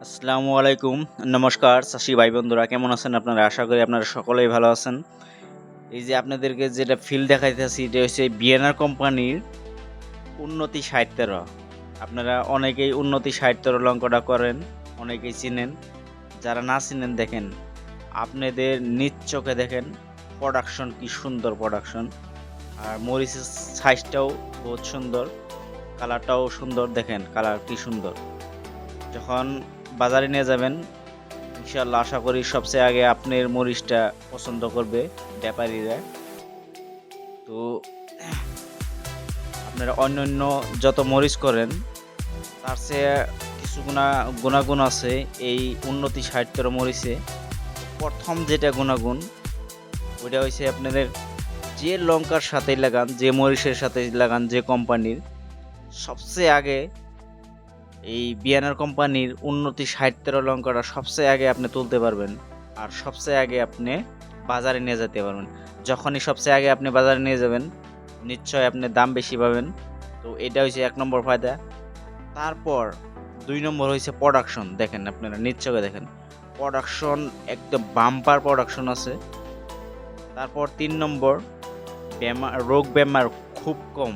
আসসালামু আলাইকুম। নমস্কার চাষী ভাই বন্ধুরা কেমন আছেন আপনারা? আশা করি আপনারা সকলেই ভালো আছেন। এই যে আপনাদেরকে যেটা ফিল দেখাইতেছি এটা হচ্ছে বিএনআর কোম্পানির উন্নতি ৬০-১৩। আপনারা অনেকেই উন্নতি ৬০-১৩ লঙ্কাটা করেন, অনেকেই চিনেন। যারা না চিনেন দেখেন, আপনাদের নিজ চোখে দেখেন প্রোডাকশন কি সুন্দর প্রোডাকশন। আর মরিচের সাইজটাও বহুত সুন্দর, কালারটাও সুন্দর দেখেন কালার কি সুন্দর। যখন বাজারে নিয়ে যাবেন ইনশাআল্লাহ আশা করি সবচেয়ে আগে আপনার মরিচটা পছন্দ করবে ব্যাপারীরা। তো আপনারা অন্যান্য যত মরিচ করেন তার চেয়ে কিছু গুণাগুণ আছে এই উন্নতি ৬০-১৩ মরিচে। প্রথম যেটা গুণাগুণ ওইটা হচ্ছে আপনাদের যে লঙ্কার সাথেই লাগান, যে মরিচের সাথেই লাগান, যে কোম্পানির সবচেয়ে আগে এই বিয়ানার কোম্পানির উন্নতি ৬০-১৩ লঙ্কাটা সবচেয়ে আগে আপনি তুলতে পারবেন। আর সবচেয়ে আগে আপনি বাজারে নিয়ে যেতে পারবেন। যখনই সবচেয়ে আগে আপনি বাজারে নিয়ে যাবেন, নিশ্চয়ই আপনি দাম বেশি পাবেন। তো এটা হইছে ১ নম্বর ফায়দা। তারপর ২ নম্বর হইছে প্রোডাকশন। দেখেন আপনারা নিজ চোখে দেখেন। প্রোডাকশন একদম বাম্পার প্রোডাকশন আছে। তারপর ৩ নম্বর রোগ বেমার খুব কম।